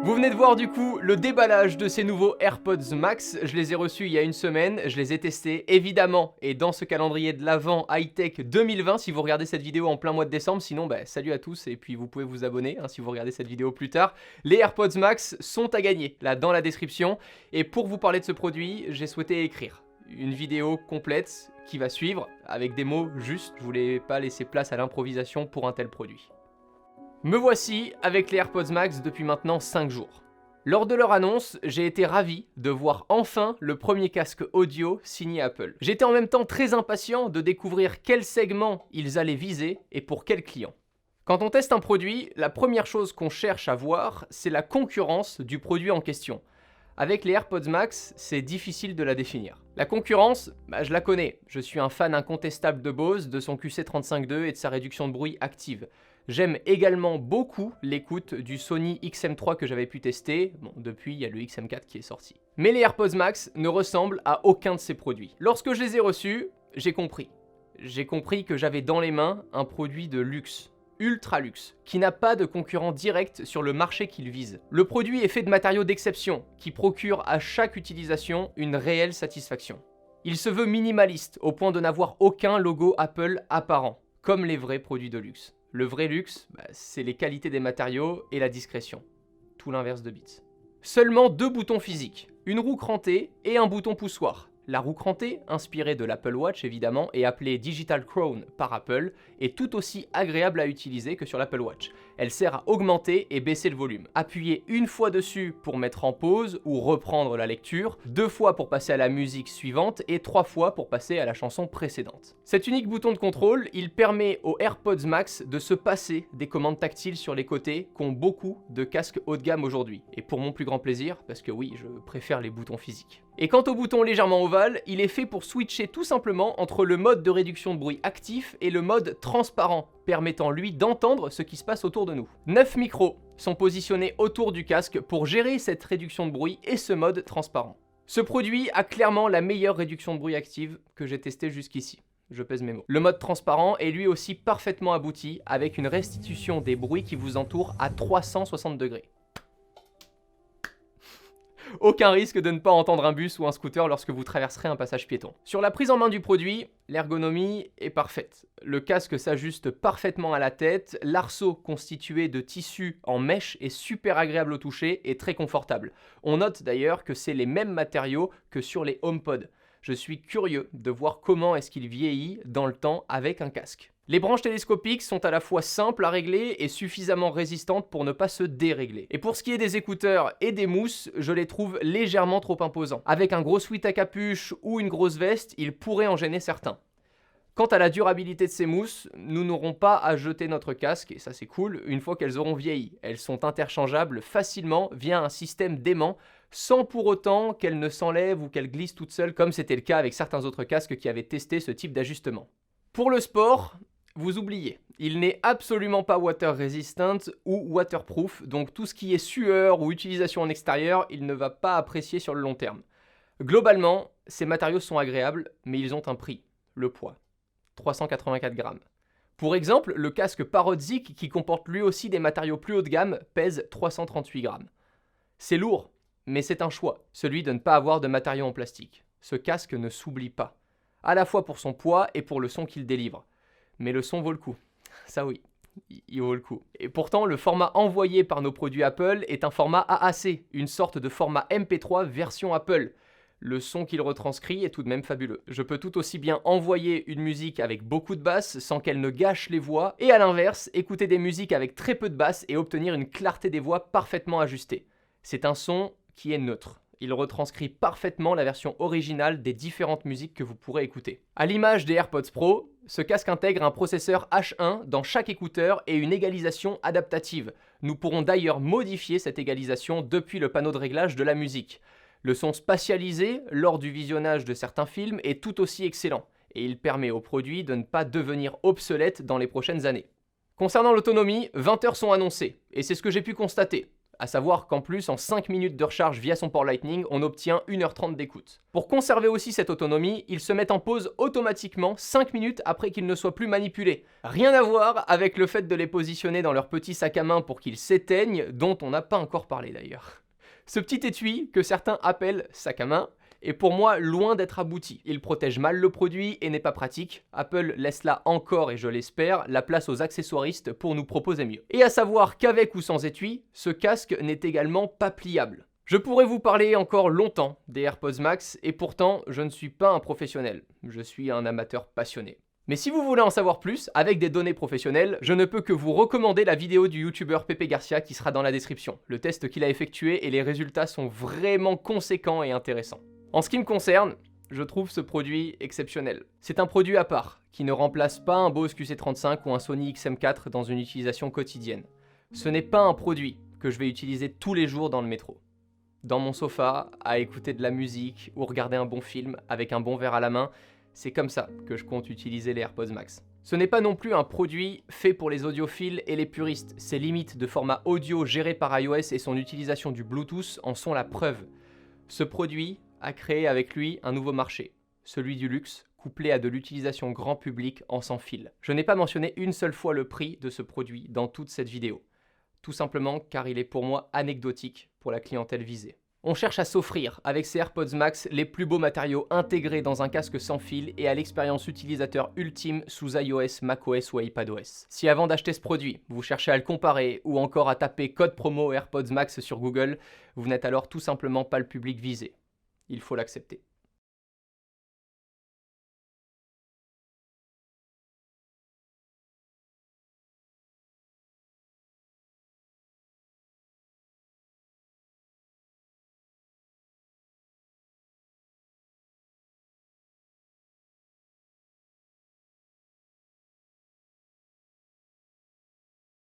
Vous venez de voir du coup le déballage de ces nouveaux AirPods Max, je les ai reçus il y a une semaine, je les ai testés évidemment et dans ce calendrier de l'Avent High-Tech 2020 si vous regardez cette vidéo en plein mois de décembre, sinon salut à tous et puis vous pouvez vous abonner si vous regardez cette vidéo plus tard. Les AirPods Max sont à gagner là dans la description et pour vous parler de ce produit, j'ai souhaité écrire une vidéo complète qui va suivre avec des mots justes, je voulais pas laisser place à l'improvisation pour un tel produit. Me voici avec les AirPods Max depuis maintenant 5 jours. Lors de leur annonce, j'ai été ravi de voir enfin le premier casque audio signé Apple. J'étais en même temps très impatient de découvrir quel segment ils allaient viser et pour quels clients. Quand on teste un produit, la première chose qu'on cherche à voir, c'est la concurrence du produit en question. Avec les AirPods Max, c'est difficile de la définir. La concurrence, je la connais. Je suis un fan incontestable de Bose, de son QC35.2 et de sa réduction de bruit active. J'aime également beaucoup l'écoute du Sony XM3 que j'avais pu tester. Bon, depuis, il y a le XM4 qui est sorti. Mais les AirPods Max ne ressemblent à aucun de ces produits. Lorsque je les ai reçus, j'ai compris. J'ai compris que j'avais dans les mains un produit de luxe. Ultra luxe, qui n'a pas de concurrent direct sur le marché qu'il vise. Le produit est fait de matériaux d'exception, qui procurent à chaque utilisation une réelle satisfaction. Il se veut minimaliste, au point de n'avoir aucun logo Apple apparent, comme les vrais produits de luxe. Le vrai luxe, c'est les qualités des matériaux et la discrétion. Tout l'inverse de Beats. Seulement 2 boutons physiques, une roue crantée et un bouton poussoir. La roue crantée, inspirée de l'Apple Watch évidemment, et appelée Digital Crown par Apple, est tout aussi agréable à utiliser que sur l'Apple Watch. Elle sert à augmenter et baisser le volume. Appuyez une fois dessus pour mettre en pause ou reprendre la lecture, 2 fois pour passer à la musique suivante et 3 fois pour passer à la chanson précédente. Cet unique bouton de contrôle, il permet aux AirPods Max de se passer des commandes tactiles sur les côtés qu'ont beaucoup de casques haut de gamme aujourd'hui. Et pour mon plus grand plaisir, parce que oui, je préfère les boutons physiques. Et quant au bouton légèrement ovale, il est fait pour switcher tout simplement entre le mode de réduction de bruit actif et le mode transparent, permettant lui d'entendre ce qui se passe autour de nous. 9 micros sont positionnés autour du casque pour gérer cette réduction de bruit et ce mode transparent. Ce produit a clairement la meilleure réduction de bruit active que j'ai testée jusqu'ici. Je pèse mes mots. Le mode transparent est lui aussi parfaitement abouti avec une restitution des bruits qui vous entourent à 360 degrés. Aucun risque de ne pas entendre un bus ou un scooter lorsque vous traverserez un passage piéton. Sur la prise en main du produit, l'ergonomie est parfaite. Le casque s'ajuste parfaitement à la tête, l'arceau constitué de tissu en mèche est super agréable au toucher et très confortable. On note d'ailleurs que c'est les mêmes matériaux que sur les HomePod. Je suis curieux de voir comment est-ce qu'il vieillit dans le temps avec un casque. Les branches télescopiques sont à la fois simples à régler et suffisamment résistantes pour ne pas se dérégler. Et pour ce qui est des écouteurs et des mousses, je les trouve légèrement trop imposants. Avec un gros sweat à capuche ou une grosse veste, ils pourraient en gêner certains. Quant à la durabilité de ces mousses, nous n'aurons pas à jeter notre casque, et ça c'est cool, une fois qu'elles auront vieilli. Elles sont interchangeables facilement via un système d'aimant, sans pour autant qu'elles ne s'enlèvent ou qu'elles glissent toutes seules, comme c'était le cas avec certains autres casques qui avaient testé ce type d'ajustement. Pour le sport, vous oubliez, il n'est absolument pas water resistant ou waterproof, donc tout ce qui est sueur ou utilisation en extérieur, il ne va pas apprécier sur le long terme. Globalement, ces matériaux sont agréables, mais ils ont un prix, le poids, 384 grammes. Pour exemple, le casque Parrot-Zik, qui comporte lui aussi des matériaux plus haut de gamme, pèse 338 grammes. C'est lourd, mais c'est un choix, celui de ne pas avoir de matériaux en plastique. Ce casque ne s'oublie pas, à la fois pour son poids et pour le son qu'il délivre. Mais le son vaut le coup. Ça oui, il vaut le coup. Et pourtant, le format envoyé par nos produits Apple est un format AAC, une sorte de format MP3 version Apple. Le son qu'il retranscrit est tout de même fabuleux. Je peux tout aussi bien envoyer une musique avec beaucoup de basse sans qu'elle ne gâche les voix, et à l'inverse, écouter des musiques avec très peu de basse et obtenir une clarté des voix parfaitement ajustée. C'est un son qui est neutre. Il retranscrit parfaitement la version originale des différentes musiques que vous pourrez écouter. À l'image des AirPods Pro, ce casque intègre un processeur H1 dans chaque écouteur et une égalisation adaptative. Nous pourrons d'ailleurs modifier cette égalisation depuis le panneau de réglage de la musique. Le son spatialisé lors du visionnage de certains films est tout aussi excellent et il permet au produit de ne pas devenir obsolète dans les prochaines années. Concernant l'autonomie, 20 heures sont annoncées et c'est ce que j'ai pu constater. À savoir qu'en plus, en 5 minutes de recharge via son port Lightning, on obtient 1h30 d'écoute. Pour conserver aussi cette autonomie, ils se mettent en pause automatiquement 5 minutes après qu'ils ne soient plus manipulés. Rien à voir avec le fait de les positionner dans leur petit sac à main pour qu'ils s'éteignent, dont on n'a pas encore parlé d'ailleurs. Ce petit étui, que certains appellent sac à main, est pour moi loin d'être abouti. Il protège mal le produit et n'est pas pratique. Apple laisse là encore, et je l'espère, la place aux accessoiristes pour nous proposer mieux. Et à savoir qu'avec ou sans étui, ce casque n'est également pas pliable. Je pourrais vous parler encore longtemps des AirPods Max, et pourtant je ne suis pas un professionnel, je suis un amateur passionné. Mais si vous voulez en savoir plus, avec des données professionnelles, je ne peux que vous recommander la vidéo du youtubeur Pepe Garcia qui sera dans la description. Le test qu'il a effectué et les résultats sont vraiment conséquents et intéressants. En ce qui me concerne, je trouve ce produit exceptionnel. C'est un produit à part, qui ne remplace pas un Bose QC35 ou un Sony XM4 dans une utilisation quotidienne. Ce n'est pas un produit que je vais utiliser tous les jours dans le métro. Dans mon sofa, à écouter de la musique ou regarder un bon film avec un bon verre à la main, c'est comme ça que je compte utiliser les AirPods Max. Ce n'est pas non plus un produit fait pour les audiophiles et les puristes. Ses limites de format audio gérées par iOS et son utilisation du Bluetooth en sont la preuve. Ce produit a créé avec lui un nouveau marché, celui du luxe, couplé à de l'utilisation grand public en sans fil. Je n'ai pas mentionné une seule fois le prix de ce produit dans toute cette vidéo, tout simplement car il est pour moi anecdotique pour la clientèle visée. On cherche à s'offrir avec ces AirPods Max les plus beaux matériaux intégrés dans un casque sans fil et à l'expérience utilisateur ultime sous iOS, macOS ou iPadOS. Si avant d'acheter ce produit, vous cherchez à le comparer ou encore à taper code promo AirPods Max sur Google, vous n'êtes alors tout simplement pas le public visé. Il faut l'accepter.